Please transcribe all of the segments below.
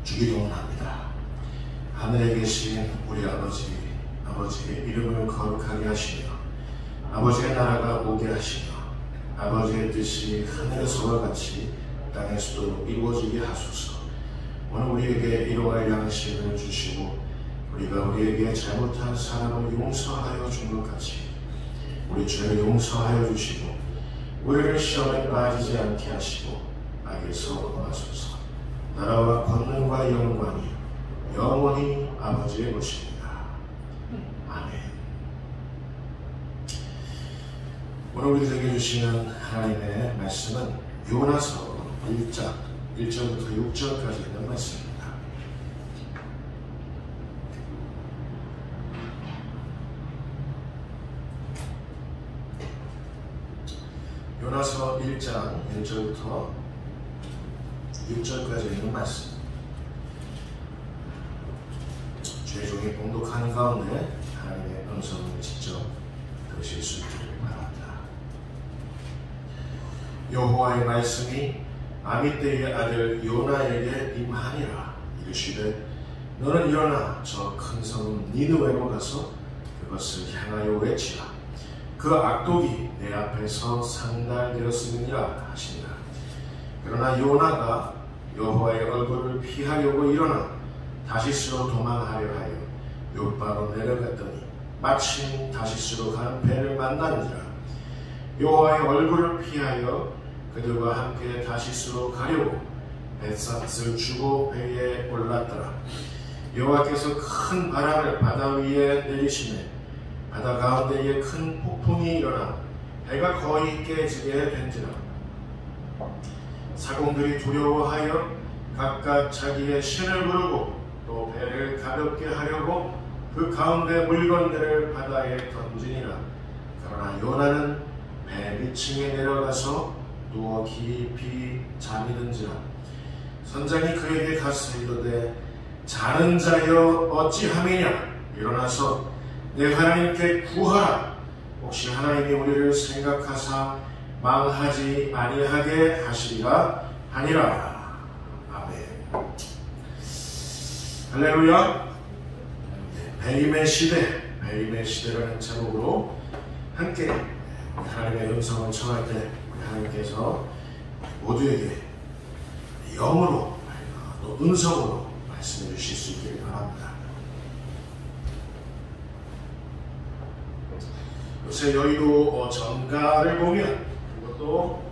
주기도문 합니다. 하늘에 계신 우리 아버지의 이름을 거룩하게 하시며 아버지의 나라가 오게 하시며 아버지의 뜻이 하늘에서와 같이 땅에서도 이루어지게 하소서. 오늘 우리에게 일용할 양식을 주시고 우리가 우리에게 잘못한 사람을 용서하여 준 것 같이 우리 죄를 용서하여 주시고 우리를 시험에 빠지지 않게 하시고 악에서 구하소서. 나라와 권능과 영광이 영원히 아버지의 것입니다. 아멘. 오늘 우리에게 주시는 하나님의 말씀은 요나서 1장 1절부터 6절까지 있는 말씀입니다. 요나서 1장 1절부터 6절까지 있는 말씀. 죄종이 봉독하는 가운데 하나님의 음성을 직접 들으실 수 있기를 바랍니다. 여호와의 말씀이 아미떼의 아들 요나에게 임하니라. 이르시되 너는 일어나 저 큰 성 니느웨로 가서 그것을 향하여 외치라. 그 악독이 내 앞에서 상달되었음이니라 하시니라. 그러나 요나가 여호와의 얼굴을 피하려고 일어나 다시스로 도망하려 하여 욥바로 내려갔더니 마침 다시스로 가는 배를 만나니라. 여호와의 얼굴을 피하여 그들과 함께 다시스로 가려고 뱃삭을 주고 배에 올랐더라. 여호와께서 큰 바람을 바다 위에 내리시매 바다 가운데에 큰 폭풍이 일어나 배가 거의 깨지게 된지라. 사공들이 두려워하여 각각 자기의 신을 부르고 또 배를 가볍게 하려고 그 가운데 물건들을 바다에 던지니라. 그러나 요나는 배 밑층에 내려가서 누워 깊이 잠이 든지라. 선장이 그에게 가서 이르되 자는 자여 어찌함이냐. 일어나서 내 하나님께 구하라. 혹시 하나님이 우리를 생각하사 망하지 아니하게 하시리라 하니라. 아멘. 할렐루야. 배임의 시대라는 제목으로 함께 하나님의 음성을 청할 때 하나님께서 모두에게 영으로 또 음성으로 말씀해 주실 수 있기를 바랍니다. 요새 여의도 정가를 보면 그것도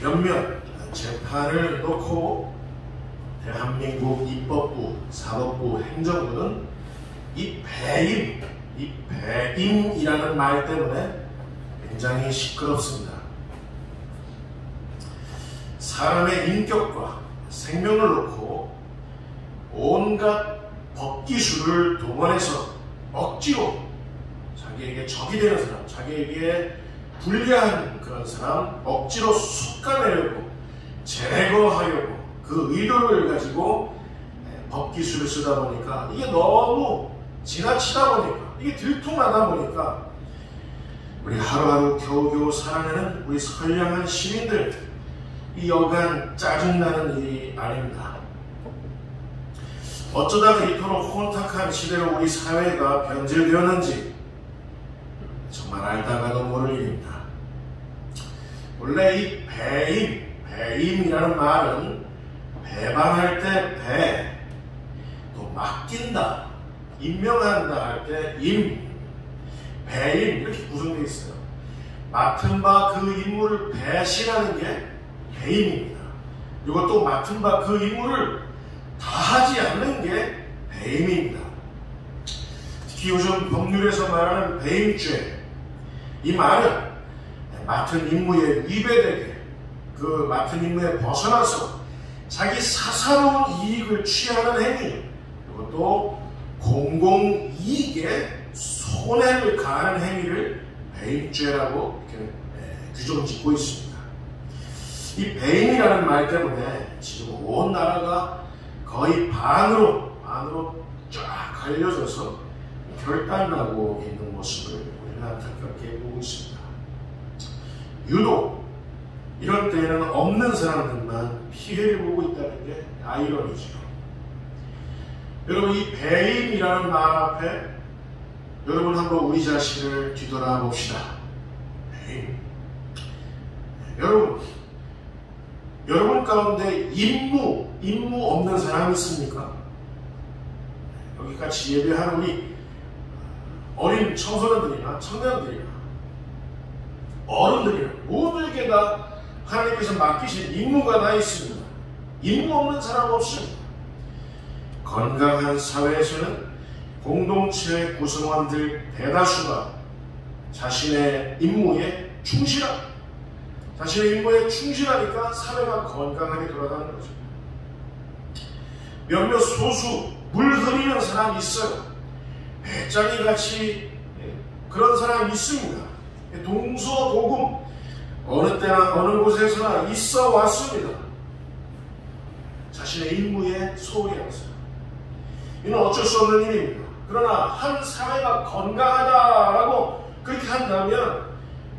몇몇 재판을 놓고 대한민국 입법부, 사법부, 행정부는 이 배임이라는 말 때문에 굉장히 시끄럽습니다. 사람의 인격과 생명을 놓고 온갖 법기술을 동원해서 억지로 자기에게 적이 되는 사람, 자기에게 불리한 그런 사람 억지로 솎아내려고 제거하려고 그 의도를 가지고 법기술을 쓰다 보니까 이게 너무 지나치다 보니까 이게 들통나다 보니까 우리 하루하루 겨우겨우 살아내는 우리 선량한 시민들 이 여간 짜증나는 일이 아닙니다. 어쩌다가 이토록 혼탁한 시대로 우리 사회가 변질되었는지 정말 알다가도 모를 일입니다. 원래 이 배임이라는 말은 배반할 때 배, 또 맡긴다, 임명한다 할 때 배임 이렇게 구성되어 있어요. 맡은 바 그 임무를 배신하는 게 배임입니다. 그리고 또 맡은 바 그 임무를 다하지 않는 게 배임입니다. 특히 요즘 법률에서 말하는 배임죄, 이 말은 맡은 임무에 위배되게 그 맡은 임무에 벗어나서 자기 사사로운 이익을 취하는 행위, 그리고 또 공공이익에 손해를 가하는 행위를 배임죄라고 이렇게 규정 짓고 있습니다. 이 배임이라는 말 때문에 지금 온 나라가 거의 반으로 쫙 갈려져서 결단나고 있는 모습을 우리는 안타깝게 보고 있습니다. 유독 이런 때에는 없는 사람들만 피해를 보고 있다는 게 아이러니죠. 여러분, 이 배임이라는 말 앞에 여러분 한번 우리 자신을 뒤돌아봅시다. 배임. 여러분 가운데 임무 없는 사람이 있습니까? 여기 같이 예배하는 우리 어린 청소년들이나 청년들이나 어른들이나 모두에게 다 하나님께서 맡기신 임무가 다 있습니다. 임무 없는 사람 없습니다. 건강한 사회에서는 공동체 구성원들 대다수가 자신의 임무에 충실하니까 사회가 건강하게 돌아가는 거죠. 몇몇 소수 물 흐리는 사람이 있어요. 배짱이 같이 그런 사람이 있습니다. 동서고금 어느 때나 어느 곳에서나 있어 왔습니다. 자신의 임무에 소홀히 하면서. 이는 어쩔 수 없는 일입니다. 그러나 한 사회가 건강하다라고 그렇게 한다면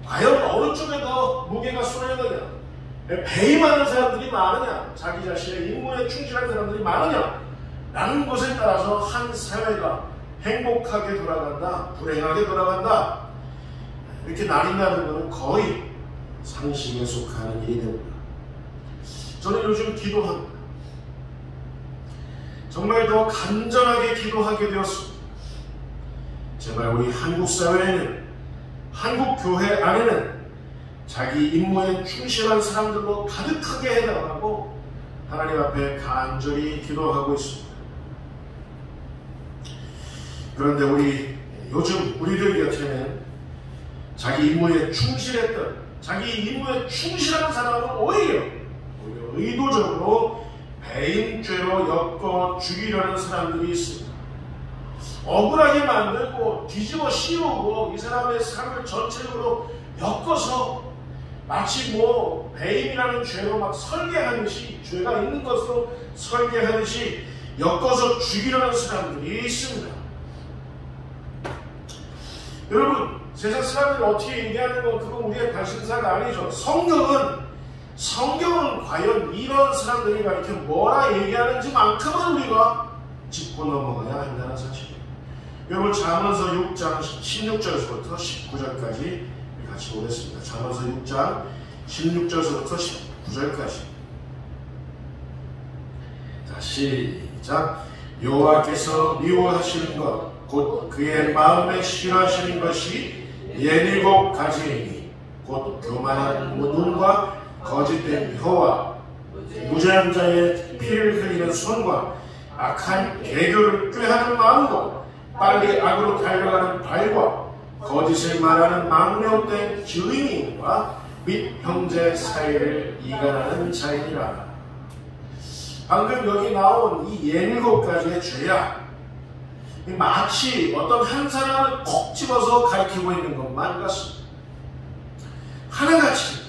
과연 어느 쪽에 더 무게가 쏠려느냐? 배임하는 사람들이 많으냐? 자기 자신의 임무에 충실한 사람들이 많으냐? 라는 것에 따라서 한 사회가 행복하게 돌아간다, 불행하게 돌아간다, 이렇게 나뉜다는 것은 거의 상식에 속하는 일이 됩니다. 저는 요즘 기도합니다. 정말 더 간절하게 기도하게 되었습니다. 제발 우리 한국 사회에는, 한국 교회 안에는 자기 임무에 충실한 사람들로 가득하게 해달라고 하나님 앞에 간절히 기도하고 있습니다. 그런데 요즘 우리들 곁에는 자기 임무에 충실했던, 자기 임무에 충실한 사람은 오히려 의도적으로 배임죄로 엮어 죽이려는 사람들이 있습니다. 억울하게 만들고 뒤집어 씌우고 이 사람의 삶을 전체적으로 엮어서 마치 배임이라는 죄로 막 설계하듯이, 죄가 있는 것으로 설계하듯이 엮어서 죽이려는 사람들이 있습니다. 여러분, 세상 사람들이 어떻게 얘기하는 건 그건 우리의 관심사가 아니죠. 성경은 과연 이런 사람들이 이렇게 뭐라 얘기하는지만큼은 우리가 짚고 넘어가야 한다는 사실이에요. 여러분, 잠언서 6장 16절에서부터 19절까지 같이 보겠습니다. 잠언서 6장 16절에서부터 19절까지. 자, 시작. 여호와께서 미워하시는 것, 곧 그의 마음에 싫어하시는 것이 17가지이니, 곧 교만한 눈과 거짓된 혀와 무죄한 자의 피를 흘리는 손과 악한 개교를 꾀하는 마음과 빨리 악으로 달려가는 발과 거짓을 말하는 망령된 증인과 및 형제 사이를 이간하는 자이니라. 방금 여기 나온 이 17가지의 죄악, 마치 어떤 한 사람을 콕 집어서 가리키고 있는 것만 같습니다. 하나같이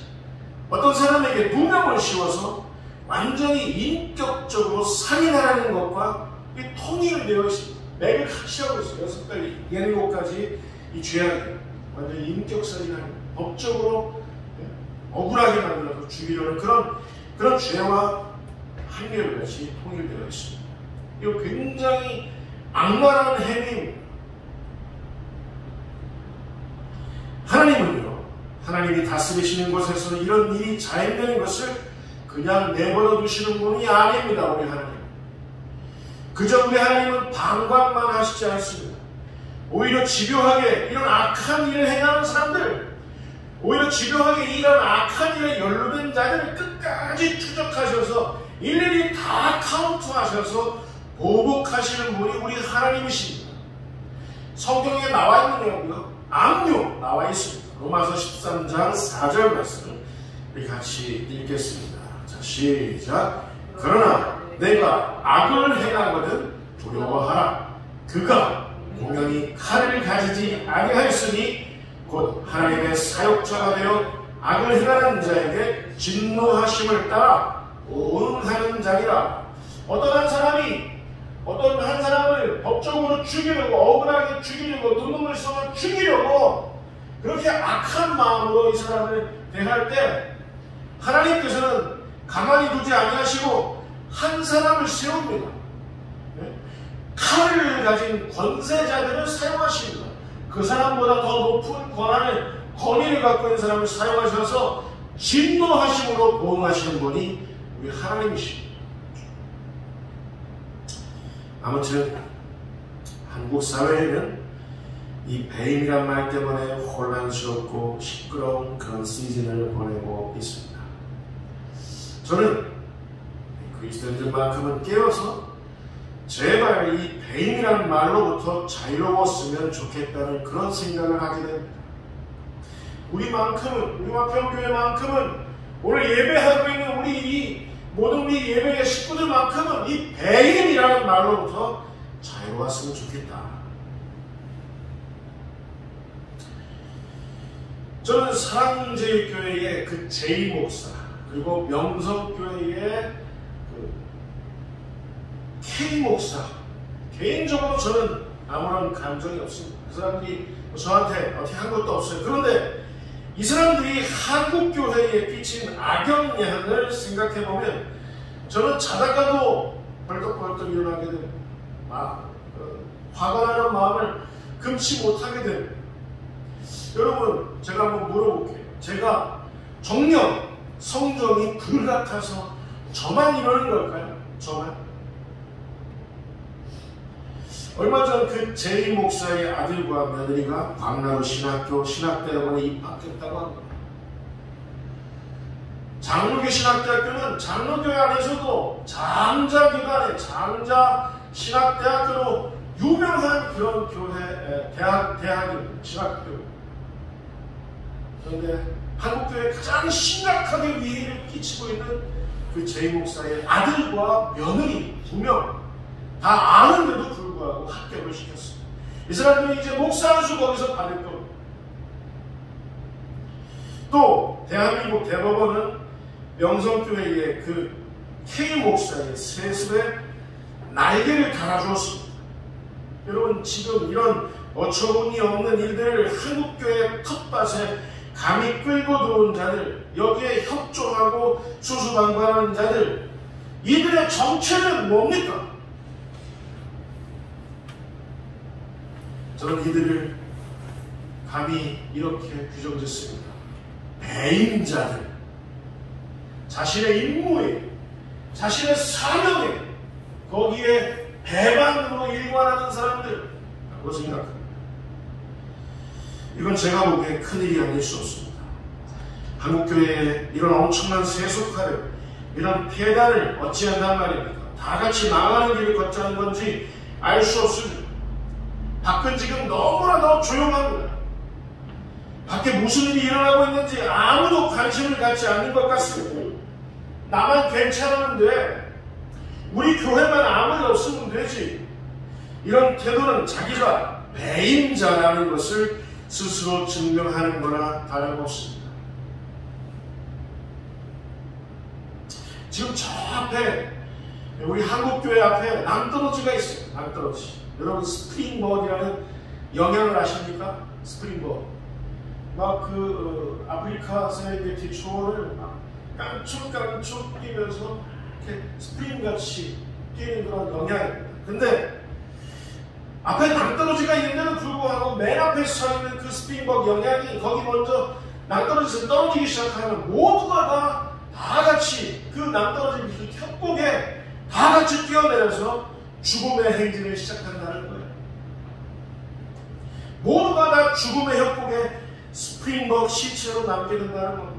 어떤 사람에게 누명을 씌워서 완전히 인격적으로 살인하라는 것과 통일되어 있습니다. 맥을 같이 하고 있어요. 6가지, 17가지 이 죄악이 완전히 인격살인하는, 법적으로 억울하게 만들어서 죽이려는 그런 죄와 한결같이 통일되어 있습니다. 이거 굉장히 악랄한 행위입니다. 하나님이 다스리시는 곳에서 이런 일이 자행되는 것을 그냥 내버려 두시는 분이 아닙니다. 우리 하나님. 그저 우리 하나님은 방관만 하시지 않습니다. 오히려 집요하게 이런 악한 일을 행하는 사람들, 오히려 집요하게 이런 악한 일에 연루된 자들을 끝까지 추적하셔서 일일이 다 카운트하셔서 보복하시는 분이 우리 하나님이십니다. 성경에 나와 있느냐고요? 악류 나와 있습니다. 로마서 13장 4절 말씀 우리 같이 읽겠습니다. 자, 시작. 그러나 내가 악을 행하거든 두려워하라. 그가 공연히 칼을 가지지 아니하였으니 곧 하나님의 사역자가 되어 악을 행하는 자에게 진노하심을 따라 오응하는 자니라. 어떤 한 사람을 법적으로 죽이려고, 억울하게 죽이려고, 눈물을 쏟아 죽이려고 그렇게 악한 마음으로 이 사람을 대할 때 하나님께서는 가만히 두지 아니하시고 한 사람을 세웁니다. 칼을 가진 권세자들을 사용하십니다. 그 사람보다 더 높은 권위를 갖고 있는 사람을 사용하셔서 진노하심으로 보응하시는 분이 우리 하나님이십니다. 아무튼 한국 사회에는 이 배임이란 말 때문에 혼란스럽고 시끄러운 그런 시즌을 보내고 있습니다. 저는 그리스도인들만큼은 깨어서 제발 이 배임이란 말로부터 자유로웠으면 좋겠다는 그런 생각을 하게 됩니다. 우리 화평교회만큼은 오늘 예배하고 있는 우리 모든 우리 예배의 식구들만큼은 이 배임이라는 말로부터 자유로웠으면 좋겠다. 저는 사랑제일교회의 그 제이 목사 그리고 명성교회의 그 K 목사 개인적으로 저는 아무런 감정이 없습니다. 그 사람들이 저한테 어떻게 한 것도 없어요. 그런데 이 사람들이 한국교회에 끼친 악영향을 생각해보면 저는 자다가도 벌떡벌떡 일어나게 됩니다. 화가 나는 마음을 금치 못하게 됩니다. 여러분, 제가 한번 물어볼게요. 제가 정녕 성정이 불같아서 저만 이러는 걸까요? 저만? 얼마 전 그 제이 목사의 아들과 며느리가 광나루 신학대학원에 입학했다고 합니다. 장로교 신학대학교는 장로교회 안에서도 장자기관의 장자신학대학교로 유명한 그런 교회, 대학입니다. 신학교. 그런데 한국교회에 가장 심각하게 위해를 끼치고 있는 그 제이 목사의 아들과 며느리 2명 다 아는데도 불구하고 합격을 시켰습니다. 이 사람들이 이제 목사 안수 거기서 받을 겁니다. 또 대한민국 대법원은 명성교회의 그 K 목사의 세습에 날개를 달아주었습니다. 여러분, 지금 이런 어처구니 없는 일들을 한국교회 텃밭에 감히 끌고 들어온 자들, 여기에 협조하고 수수방관하는 자들, 이들의 정체는 뭡니까? 저는 이들을 감히 이렇게 규정짓습니다. 배임자들, 자신의 임무에, 자신의 사명에, 거기에 배반으로 일관하는 사람들라고 생각합니다. 이건 제가 보기에 큰일이 아닐 수 없습니다. 한국교회에 이런 엄청난 세속화를, 이런 폐단을 어찌한단 말입니까? 다 같이 나가는 길을 걷자는 건지 알 수 없습니다. 밖은 지금 너무나도 조용합니다. 밖에 무슨 일이 일어나고 있는지 아무도 관심을 갖지 않는 것 같습니다. 나만 괜찮았는데 우리 교회만 아무 일 없으면 되지. 이런 태도는 자기가 배임자라는 것을 스스로 증명하는 거나 다름없습니다. 지금 저 앞에 우리 한국교회 앞에 낭떠러지가 있어요. 낭떠러지. 여러분, 스프링버그라는 영양을 아십니까? 스프링버그. 막 아프리카 세레게티 초원을 막 깡충깡충 뛰면서 이렇게 스프링같이 뛰는 그런 영양입니다. 근데 앞에 낭떠러지가 있는데도 불구하고 맨 앞에 서 있는 그 스프링버그 영양이 거기 먼저 낭떠러지에서 떨어지기 시작하면 모두가 다 같이 그 낭떠러지 협곡에 다 같이 뛰어내려서 죽음의 행진을 시작한다는 거예요. 모두가 다 죽음의 협곡에 스프링버그 시체로 남게 된다는 겁니다.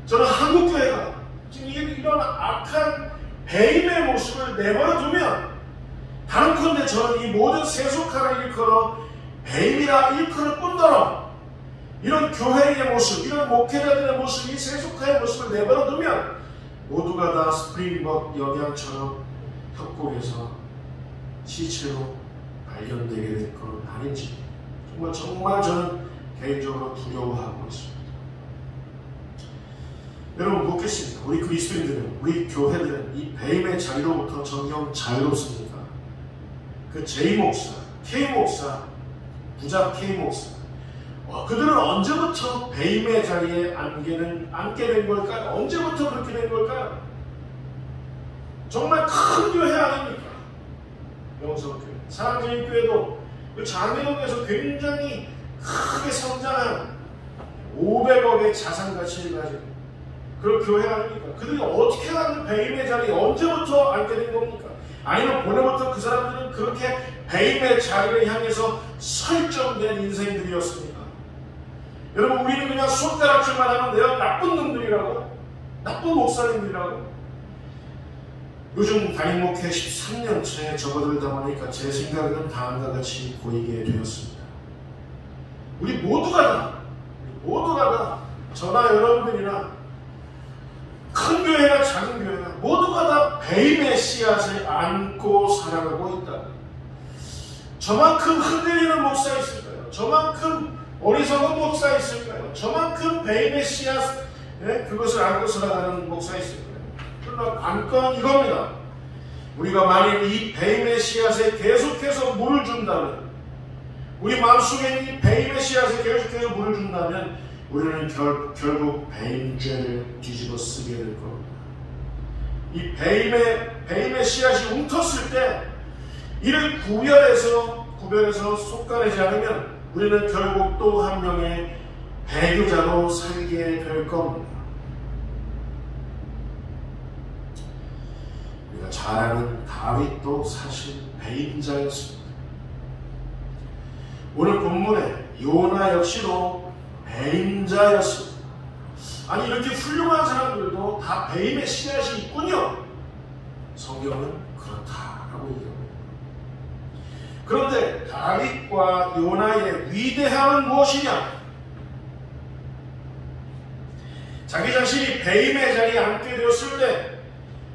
저는 한국교회가 지금 이런 악한 배임의 모습을 내버려두면, 다른컨대 저는 이 모든 세속화를 일컬어 배임이라 일컬을 뿐더러 이런 교회의 모습, 이런 목회자들의 모습, 이 세속화의 모습을 내버려두면 모두가 다 스프링버그 영양처럼 협곡에서 시체로 발견되게 될 건 아닌지 정말 저는 개인적으로 두려워하고 있습니다. 여러분, 묻겠습니다. 우리 그리스도인들은, 우리 교회들은 이 배임의 자리로부터 정녕 자유롭습니까? 그 제이 목사, K 목사, 부자 K 목사, 그들은 언제부터 배임의 자리에 앉게 된 걸까요? 언제부터 그렇게 된 걸까요? 정말 큰 교회 아닙니까? 영성교회. 사랑제일교회도 그 장미동에서 굉장히 크게 성장한 500억의 자산가치를 가진 그런 교회 아닙니까? 그들이 어떻게 하는 배임의 자리에 언제부터 앉게 된 겁니까? 아니면 본래부터 그 사람들은 그렇게 배임의 자리를 향해서 설정된 인생들이었습니까? 여러분, 우리는 그냥 손가락질만 하면 내가 나쁜 놈들이라고, 나쁜 목사님들이라고. 요즘 담임 목회 13년 차에 접어들다 보니까 제 생각은 다음과 같이 보이게 되었습니다. 우리 모두가 다 저나 여러분들이나 큰 교회나 작은 교회나 모두가 다 배임의 씨앗을 안고 살아가고 있다. 저만큼 흔들리는 목사 있을까요? 저만큼 어리석은 목사 있을까요? 저만큼 배임의 씨앗, 그것을 안고 살아가는 목사 있을까요? 그러나 관건은 이겁니다. 우리가 만일 이 배임의 씨앗에 계속해서 물을 준다면, 우리 마음속에 이 배임의 씨앗에 계속해서 물을 준다면 우리는 결국 배임죄를 뒤집어 쓰게 될 겁니다. 이 배임의 씨앗이 움텄을 때 이를 구별해서 솎아내지 않으면 우리는 결국 또 한 명의 배교자로 살게 될 겁니다. 우리가 잘 아는 다윗도 사실 배임자였습니다. 오늘 본문에 요나 역시도 배임자였습니다. 아니, 이렇게 훌륭한 사람들도 다 배임의 씨앗이 있군요. 성경은 그렇다라고 얘기합니다. 그런데 다윗과 요나의 위대함은 무엇이냐? 자기 자신이 배임의 자리에 앉게 되었을 때,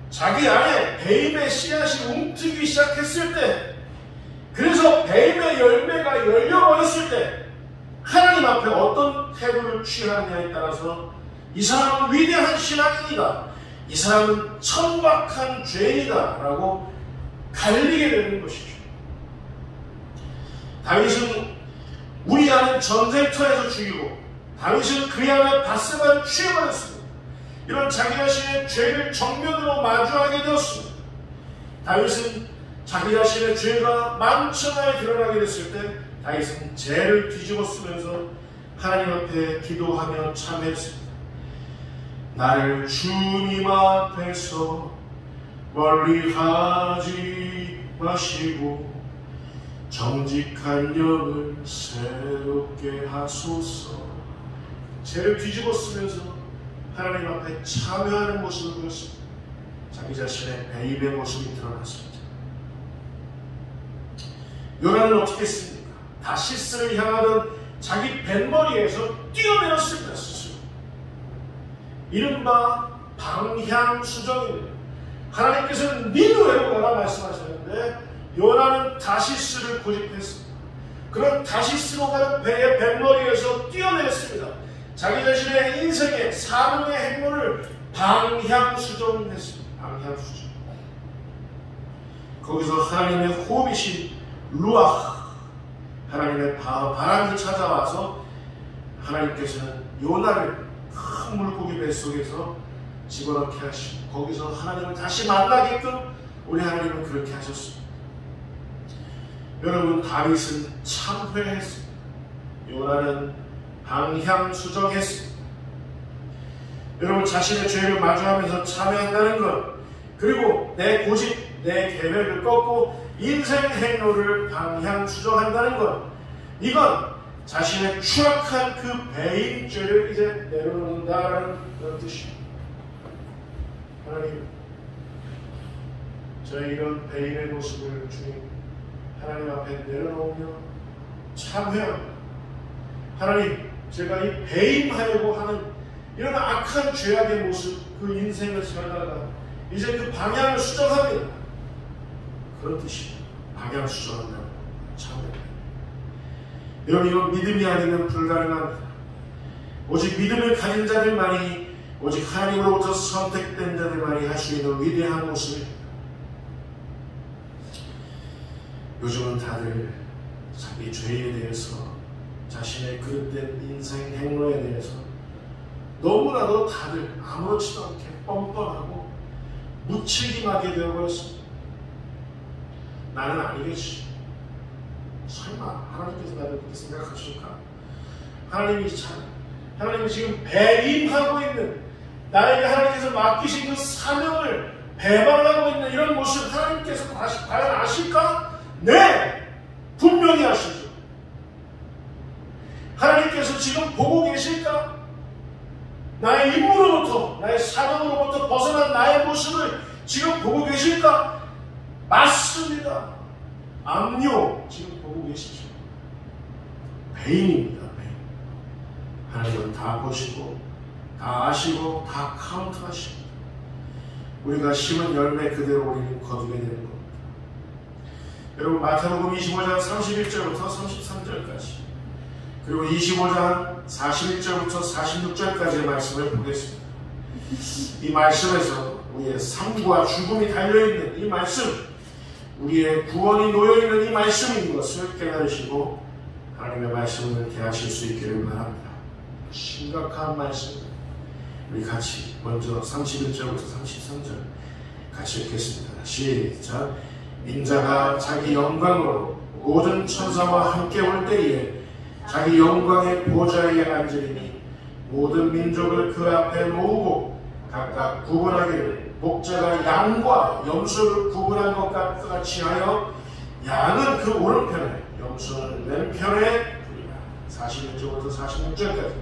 자기 안에 배임의 씨앗이 움트기 시작했을 때, 그래서 배임의 열매가 열려버렸을 때 하나님 앞에 어떤 태도를 취하느냐에 따라서 이 사람은 위대한 신앙인이다, 이 사람은 천박한 죄인이다 라고 갈리게 되는 것이죠. 다윗은 우리아는 전쟁터에서 죽이고, 다윗은 그의 아내 바세바를 취해버렸습니다. 이런 자기 자신의 죄를 정면으로 마주하게 되었습니다. 다윗은 자기 자신의 죄가 만천하에 드러나게 됐을 때 다윗은 죄를 뒤집어 쓰면서 하나님 앞에 기도하며 참회했습니다. 나를 주님 앞에서 멀리하지 마시고 정직한 영을 새롭게 하소서. 죄를 뒤집어 쓰면서 하나님 앞에 참회하는 모습을 보였습니다. 자기 자신의 배임의 모습이 드러났습니다. 요나는 어떻게 했습니까? 다시스를 향하던 자기 뱃머리에서 뛰어내렸습니다. 스스로. 이른바 방향수정입니다. 하나님께서는 니느웨로 가라 말씀하셨는데 요나는 다시스를 고집했습니다. 그런 다시스로 가는 배의 뱃머리에서 뛰어내렸습니다. 자기 자신의 인생의 사명의 행로를 방향수정했습니다. 방향수정. 거기서 하나님의 호흡이신 루아흐, 하나님의 바람이 찾아와서 하나님께서는 요나를 큰 물고기 뱃속에서 집어넣게 하시고 거기서 하나님을 다시 만나게끔 우리 하나님은 그렇게 하셨습니다. 여러분, 다윗은 참회했습니다. 요나는 방향수정했습니다. 여러분, 자신의 죄를 마주하면서 참회한다는 것, 그리고 내 고집, 내 계획을 꺾고 인생 행로를 방향수정한다는 것, 이건 자신의 추악한 그 배임죄를 이제 내려놓는다라는 그런 뜻입니다. 하나님, 저의 이런 배임의 모습을 주님 하나님 앞에 내려놓으며 참회합니다. 하나님, 제가 이 배임하려고 하는 이런 악한 죄악의 모습, 그 인생을 살다가 이제 그 방향을 수정합니다. 그런 뜻이에요. 방향 수정한다고 참회합니다. 여러분, 이건 믿음이 아니면 불가능합니다. 오직 믿음을 가진 자들만이, 오직 하나님으로부터 선택된 자들만이 할 수 있는 위대한 모습입니다. 요즘은 다들 자기 죄에 대해서, 자신의 그릇된 인생 행로에 대해서 너무나도 다들 아무렇지도 않게 뻔뻔하고 무책임하게 되어버렸습니다. 나는 아니겠지. 설마 하나님께서 나를 그렇게 생각하실까? 하나님이 지금 배임하고 있는, 나에게 하나님께서 맡기신 그 사명을 배반하고 있는 이런 모습 하나님께서 과연 아실까? 네! 분명히 아시죠. 하나님께서 지금 보고 계실까? 나의 임무로부터, 나의 사명으로부터 벗어난 나의 모습을 지금 보고 계실까? 맞습니다. 암요, 지금 보고 계시죠. 배인입니다. 배인. 하나님은 다 보시고, 다 아시고, 다 카운트하십니다. 우리가 심은 열매 그대로 우리는 거두게 되는 겁니다. 여러분, 마태복음 25장 31절부터 33절까지, 그리고 25장 41절부터 46절까지의 말씀을 보겠습니다. 이 말씀에서 우리의 삶과 죽음이 달려있는 이 말씀, 우리의 구원이 놓여있는 이 말씀인 것을 깨달으시고 하나님의 말씀을 대하실 수 있기를 바랍니다. 심각한 말씀, 우리 같이 먼저 31절부터 33절 같이 읽겠습니다. 시작. 인자가 자기 영광으로 모든 천사와 함께 올 때에 자기 영광의 보좌에 앉으리니 모든 민족을 그 앞에 모으고 각각 구분하기를 목자가 양과 염소를 구분한 것 같이 하여 양은 그 오른편에 염소는 왼편에 두리라. 41절부터 46절까지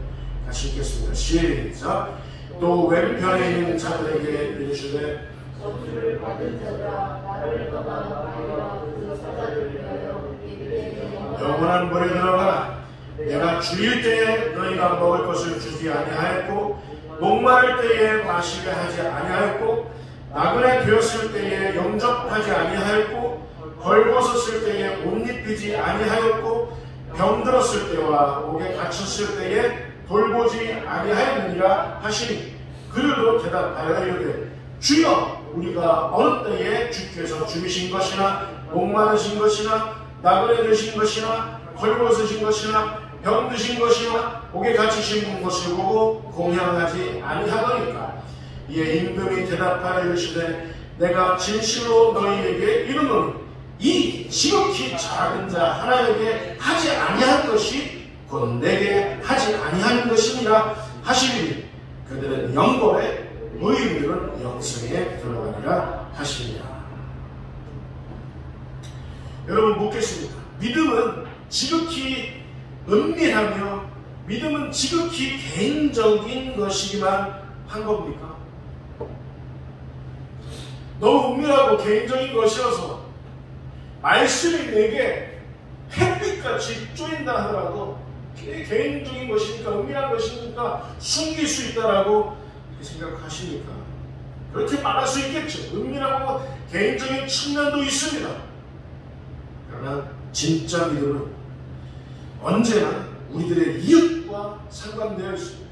같이 읽겠습니다. 시작. 또 왼편에 있는 자들에게 이르시되 저주를 받은 자들아 나를 떠나가리라. 그 사자를 위하여 영원한 물에 들어가라. 내가 주일 때에 너희가 먹을 것을 주지 아니하였고 목마를 때에 마시게 하지 아니하였고 나그네 되었을 때에 영접하지 아니하였고 벌벗었을 때에 옷 입히지 아니하였고 병들었을 때와 옥에 갇혔을 때에 돌보지 아니하였느니라 하시니 그들도 대답하여 이르되 주여 우리가 어느 때에 주께서 죽이신 것이나 목마르신 것이나 나그네 되신 것이나 벌벗으신 것이나 병드신 것이나 옥에 갇히신 것을 보고 공양하지 아니하더니까. 이에 임금이 대답하여 이르시되 내가 진실로 너희에게 이르노니 이 지극히 작은 자 하나에게 하지 아니한 것이 곧 내게 하지 아니하는 것이니라 하시니 그들은 영벌에 의인들은 영생에 들어가리라 하시니라. 여러분 묻겠습니다. 믿음은 지극히 은밀하며 믿음은 지극히 개인적인 것이기만 한 겁니까? 너무 은밀하고 개인적인 것이어서 말씀이 내게 햇빛같이 쪼인다 하더라도 개인적인 것이니까 은밀한 것이니까 숨길 수 있다라고 생각하십니까? 그렇게 말할 수 있겠죠. 은밀하고 개인적인 측면도 있습니다. 그러나 진짜 믿음은 언제나 우리들의 이웃과 상관되어 있습니다.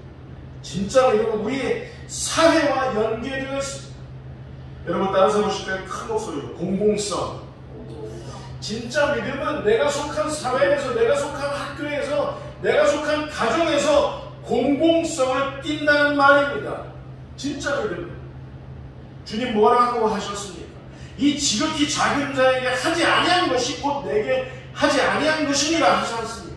진짜 믿음은 우리의 사회와 연계되어 있습니다. 여러분 따라서 보실까요? 큰 목소리로 공공성. 진짜 믿음은 내가 속한 사회에서, 내가 속한 학교에서, 내가 속한 가정에서 공공성을 띈다는 말입니다. 진짜 믿음은. 주님 뭐라고 하셨습니까? 이 지극히 작은 자에게 하지 아니한 것이 곧 내게 하지 아니한 것이니라 하지 않습니까?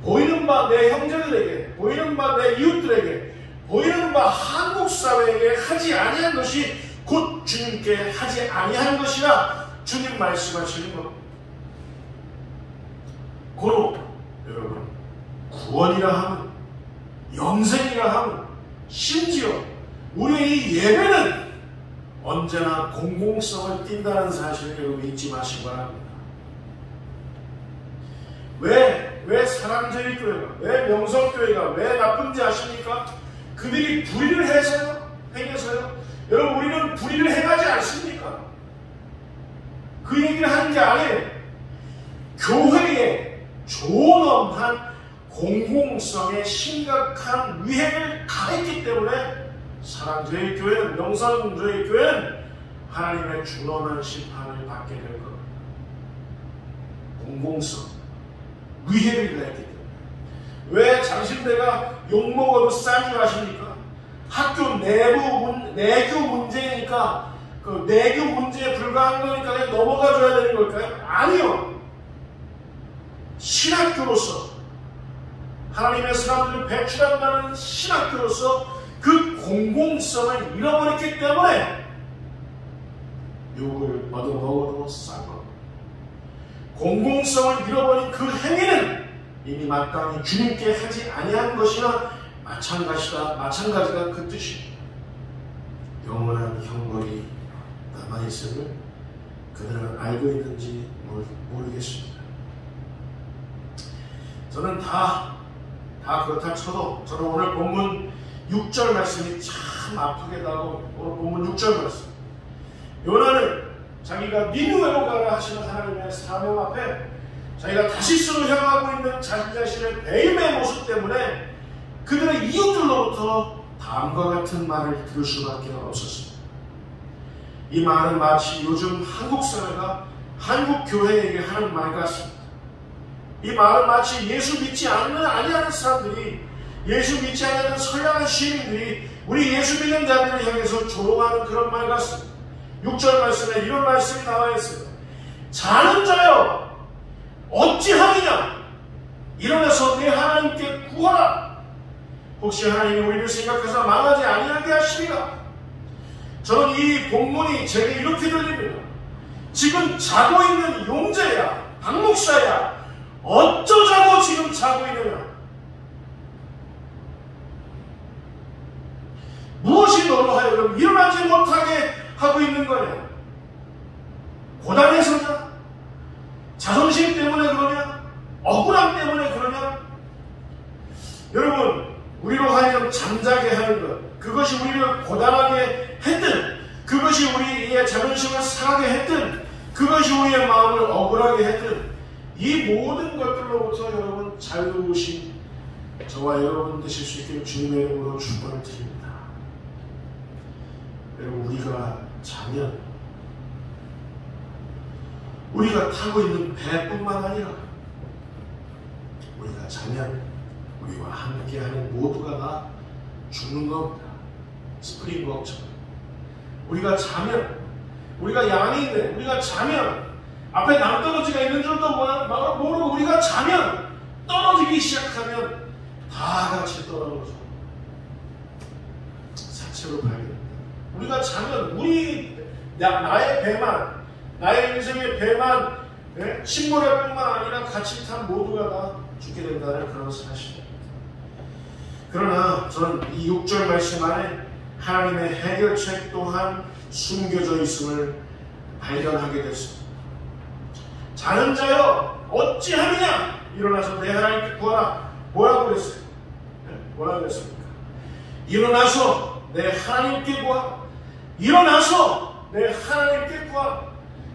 보이는 바 내 형제들에게, 보이는 바 내 이웃들에게, 보이는 바 한국 사회에게 하지 아니한 것이 곧 주님께 하지 아니한 것이라 주님 말씀하시는 것. 고로 여러분 구원이라 하면, 영생이라 하면, 심지어 우리의 이 예배는 언제나 공공성을 띈다는 사실을 여러분 잊지 마시기 바랍니다. 왜 사랑제일교회가, 왜 명성교회가 왜 나쁜지 아십니까? 그들이 불의를 해서요? 행해서요? 여러분 우리는 불의를 행하지 않습니까? 그 얘기를 하는 게 아니에요. 교회에 존엄한 공공성에 심각한 위해를 가했기 때문에 사랑제일교회는, 명성제일교회는 하나님의 준엄한 심판을 받게 될 겁니다. 공공성, 위해를 가했기 때문에. 왜 장신대가 욕먹어도 싼 줄 아십니까? 학교 내교 문제니까 그 내교 문제에 불과한 거니까 그냥 넘어가줘야 되는 걸까요? 아니요. 신학교로서 하나님의 사람들을 배출한다는 신학교로서 그 공공성을 잃어버렸기 때문에 욕을 얻어먹어도 싼 겁니다. 공공성을 잃어버린 그 행위는 이미 마땅히 주님께 하지 아니한 것이나 마찬가지가 그 뜻입니다. 영원한 형벌이 남아있음을 그들은 알고 있는지 모르겠습니다. 저는 다 그렇다 쳐도 저는 오늘 본문 6절 말씀이 참 아프게 다가오고 오늘 본문 6절 말씀 요나는 자기가 니느웨로 가라 하시는 하나님의 사명 앞에 자기가 다시스로 향하고 있는 자기 자신의 배임의 모습 때문에 그들의 이웃들로부터 다음과 같은 말을 들을 수밖에 없었습니다. 이 말은 마치 요즘 한국 사회가 한국 교회에게 하는 말 같습니다. 이 말은 마치 예수 믿지 아니하는 사람들이, 예수 믿지 않는 선량한 시민들이 우리 예수 믿는 자들을 향해서 조롱하는 그런 말 같습니다. 6절 말씀에 이런 말씀이 나와 있어요. 자는 자여 어찌하느냐 일어나서 내 하나님께 구하라. 혹시 하나님이 우리를 생각해서 망하지 아니하게 하시리라. 저는 이 본문이 제게 이렇게 들립니다. 지금 자고 있는 용재야, 박목사야, 어쩌자고 지금 자고 있느냐? 무엇이 너로 하여금 일어나지 못하게 하고 있는 거냐? 고단해서냐? 자존심 때문에 그러냐? 억울함 때문에 그러냐? 여러분, 우리로 하여금 잠자게 하는 것, 그것이 우리를 고단하게 했든, 그것이 우리의 자존심을 상하게 했든, 그것이 우리의 마음을 억울하게 했든, 이 모든 것들로부터 여러분 자유로우신 저와 여러분 되실 수 있기를 주님의 이름으로 축원을 드립니다. 여러분, 우리가 자면 우리가 타고 있는 배뿐만 아니라 우리가 자면 우리와 함께하는 모두가 다 죽는 겁니다. 스프링곡처럼 우리가 자면, 우리가 양인데 우리가 자면 앞에 남떨어지가 있는 줄도 모르고 우리가 자면 떨어지기 시작하면 다 같이 떨어져 사체로 발견됩니다. 우리가 자면 나의 배만, 나의 인생의 배만 침몰할 뿐만 아니라 같이 탄 모두가 다 죽게 된다는 그런 사실입니다. 그러나 저는 이 6절 말씀 안에 하나님의 해결책 또한 숨겨져 있음을 발견하게 됐습니다. 자는 자여 어찌하느냐 일어나서 내 하나님께 구하라. 뭐라고 그랬어요? 뭐라고 그랬습니까? 일어나서 내 하나님께 구하라. 일어나서 내 하나님께 구하라.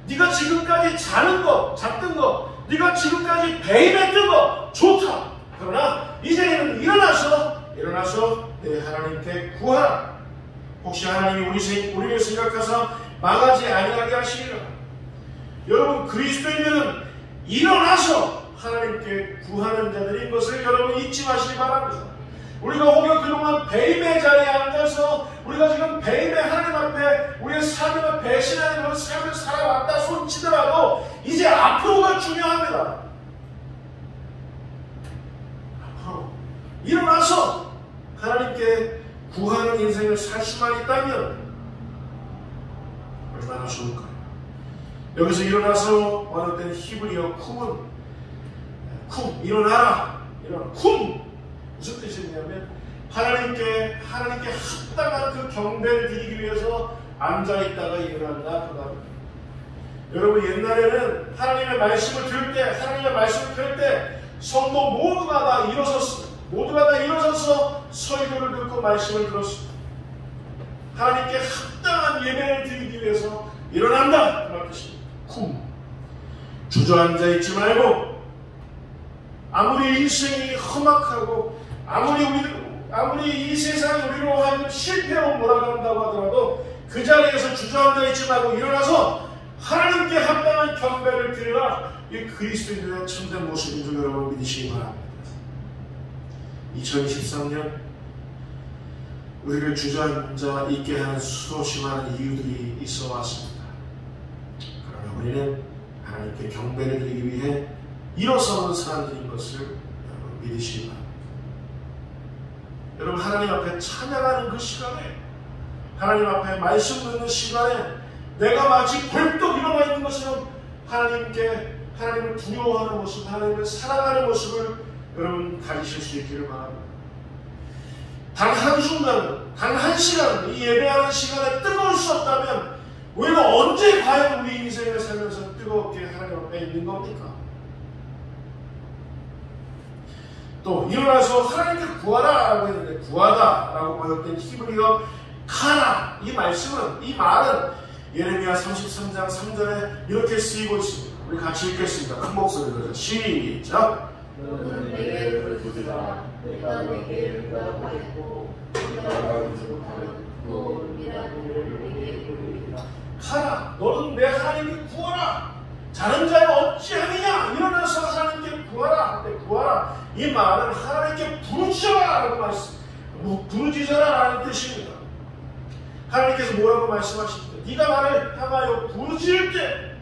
네가 지금까지 잤던 거, 네가 지금까지 배임했던 거 좋다. 그러나 이제는 일어나서 내 하나님께 구하라. 혹시 하나님이 우리를 생각하사 망하지 아니하게 하시리라. 여러분, 그리스도인들은 일어나서 하나님께 구하는 자들인 것을 여러분 잊지 마시기 바랍니다. 우리가 혹여 그동안 배임의 자리에 앉아서 우리가 지금 배임의 하나님 앞에 우리의 삶을 배신하는 그런 삶을 살아왔다 손치더라도 이제 앞으로가 중요합니다. 앞으로 일어나서 하나님께 구하는 인생을 살 수만 있다면 얼마나 좋을까요? 여기서 일어나서 어느 때는 히브리어 쿰은 일어나라. 쿰 무슨 뜻이냐면 하나님께 합당한 그 경배를 드리기 위해서 앉아있다가 일어난다. 그 말입니다. 여러분, 옛날에는 하나님의 말씀을 들을 때 성도 모두가 다 일어섰습니다. 모두가 다 일어서서 설교를 듣고 말씀을 들었습니다. 하나님께 합당한 예배를 드리기 위해서 일어난다. 그 뜻입니다. 주저앉아 있지 말고, 아무리 인생이 험악하고 아무리 이 세상이 우리로 하여금 실패로 몰아간다고 하더라도 그 자리에서 주저앉아 있지 말고 일어나서 하나님께 합당한 경배를 드리라. 이 그리스도인들의 참된 모습인 줄 여러분 믿으시기 바랍니다. 2023년 우리를 주저앉아 있게 하는 수없이 많은 이유들이 있어 왔습니다. 그러나 우리는 하나님께 경배를 드리기 위해 일어서는 사람들인 것을 여러분 믿으시기 바랍니다. 여러분, 하나님 앞에 찬양하는 그 시간에, 하나님 앞에 말씀 듣는 시간에 내가 마치 벌떡 일어나 있는 것처럼 하나님을 두려워하는 모습, 하나님을 사랑하는 모습을 여러분 가지실 수 있기를 바랍니다. 단 한순간, 단 한 시간, 이 예배하는 시간에 뜨거울 수 없다면 우리가 언제 과연 우리 인생을 살면서 뜨겁게 하나님 앞에 있는 겁니까? 또 일어나서 하나님께 구하라 라고 했는데, 구하다 라고 번역된 히브리어 카라, 이 말씀은, 이 말은 예레미야 33장 3절에 이렇게 쓰이고 있습니다. 우리 같이 읽겠습니다. 큰 목소리로 시작. 너는 내게 부르짖으라. 내가 내게 응답하겠고 네가 알지 못하는 또 은밀한 일을 내게 보이리라. 카라, 너는 내 하나님께 구하라. 자는 자여 어찌하느냐. 일어나서 하나님께 구하라. 구하라. 이 말은 하나님께 부르짖어라 라고 말씀, 부르짖어라 라는 뜻입니다. 하나님께서 뭐라고 말씀하십니까? 네가 나를 향하여 부르짖을 때,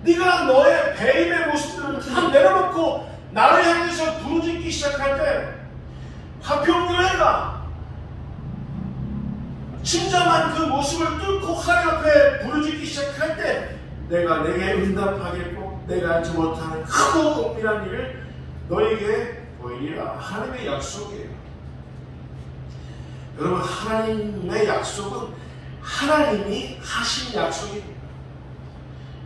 네가 너의 배임의 모습들을 다 내려놓고 나를 향해서 부르짖기 시작할 때, 화평교회가 침잠한 그 모습을 뚫고 하나님 앞에 부르짖기 시작할 때, 내가 내게 응답하겠고 내가 알지 못하는 크고 은밀한 일을 너에게 보이리라. 하나님의 약속이에요. 여러분, 하나님의 약속은 하나님이 하신 약속입니다.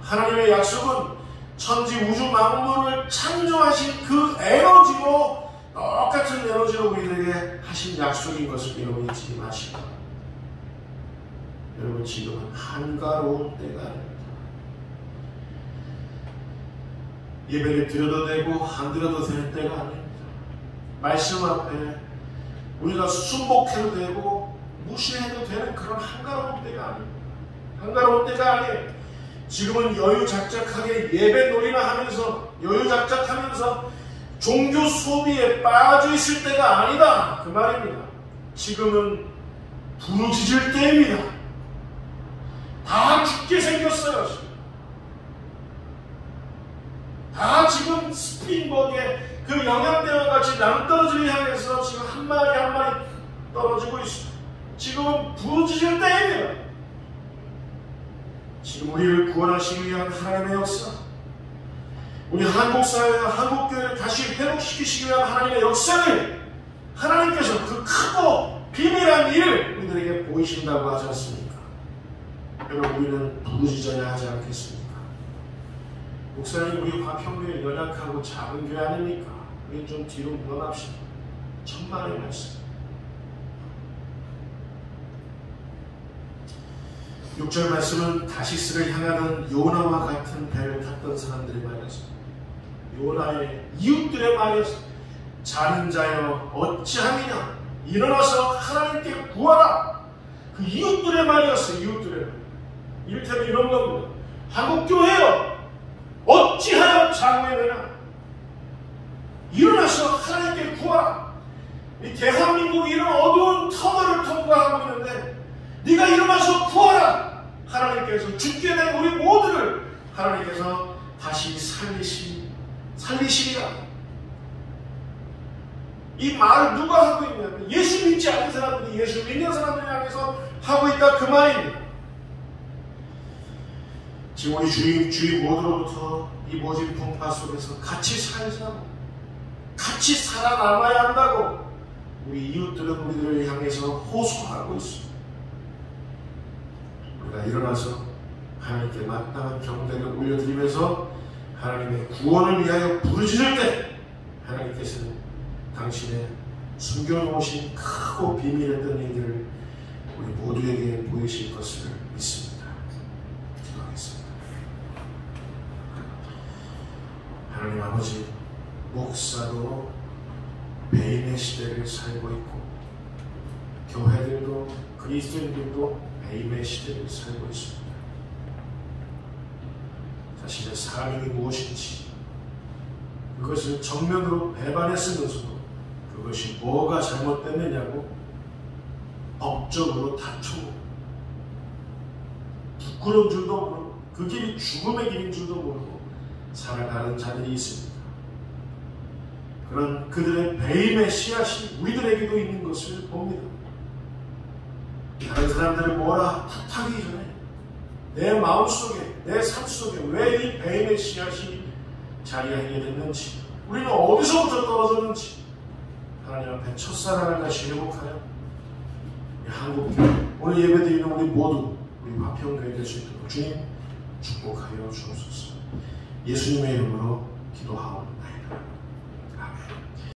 하나님의 약속은 천지 우주 만물을 창조하신 그 에너지로, 똑같은 에너지로 우리에게 하신 약속인 것을 여러분 잊지 마시고, 여러분 지금은 한가로운 때가 아닙니다. 예배를 드려도 되고 안 드려도 되는 때가 아닙니다. 말씀 앞에 우리가 순복해도 되고 무시해도 되는 그런 한가로운 때가 아닙니다. 한가로운 때가 아니에요. 지금은 여유작작하게 예배놀이나 하면서, 여유작작하면서 종교 소비에 빠져 있을 때가 아니다, 그 말입니다. 지금은 부르짖을 때입니다. 다 죽게 생겼어요. 다 지금 스프링버그의 그 영양대와 같이 낭떠러지를 향해서 지금 한 마리 한 마리 떨어지고 있습니다. 지금은 부르짖을 때입니다. 지금 우리를 구원하시기 위한 하나님의 역사, 우리 한국사회와 한국교회를 다시 회복시키시기 위한 하나님의 역사를 하나님께서 그 크고 비밀한 일을 우리들에게 보이신다고 하지 않습니까? 여러분, 우리는 부르짖어야 하지 않겠습니까? 목사님, 우리 화평교회 연약하고 작은 교회 아닙니까? 우리 좀 뒤로 물러납시다. 천만의 말씀. 6절 말씀은 다시스를 향하는 요나와 같은 배를 탔던 사람들의 말이었습니다. 요나의 이웃들의 말이었습니다. 자는 자여 어찌하느냐. 일어나서 하나님께 구하라. 그 이웃들의 말이었어요. 이웃들의 말. 이를테면 이런 겁니다. 한국교회여 어찌하여 장애되냐. 일어나서 하나님께 구하라. 이 대한민국이 이런 어두운 터널을 통과하고 있는데 네가 일어나서 구하라. 하나님께서 죽게 된 우리 모두를 하나님께서 다시 살리시리라. 이 말을 누가 하고 있냐면 예수 믿지 않는 사람들이 예수 믿는 사람들을 향해서 하고 있다, 그 말입니다. 지금 우리 주위 모두로부터 이 모진 풍파 속에서 같이 살자고, 같이 살아남아야 한다고 우리 이웃들은 우리들을 향해서 호소하고 있습니다. 우리가 일어나서 하나님께 마땅한 경배를 올려드리면서 하나님의 구원을 위하여 부르짖을 때 하나님께서는 당신의 숨겨놓으신 크고 비밀했던 일들을 우리 모두에게 보이실 것을 믿습니다. 기도하겠습니다. 하나님 아버지, 목사도 배임의 시대를 살고 있고 교회들도 그리스도인들도 배임의 시대를 살고 있습니다. 자신의 사명이 무엇인지 그것을 정면으로 배반했으면서도 그것이 뭐가 잘못됐느냐고 법적으로 다투고 부끄러운 줄도 모르고 그 길이 죽음의 길인 줄도 모르고 살아가는 자들이 있습니다. 그런 그들의 배임의 씨앗이 우리들에게도 있는 것을 봅니다. 다른 사람들을 뭐라 탓하기 전에 내 마음속에, 내 삶 속에 왜 이 배임의 씨앗이 자리하게 됐는지, 우리는 어디서부터 떨어졌는지 하나님 앞에 첫사랑을 다시 회복하여 한국교회, 오늘 예배드리는 우리 모두 우리 화평교회 될 수 있도록 주님 축복하여 주옵소서. 예수님의 이름으로 기도하옵나이다.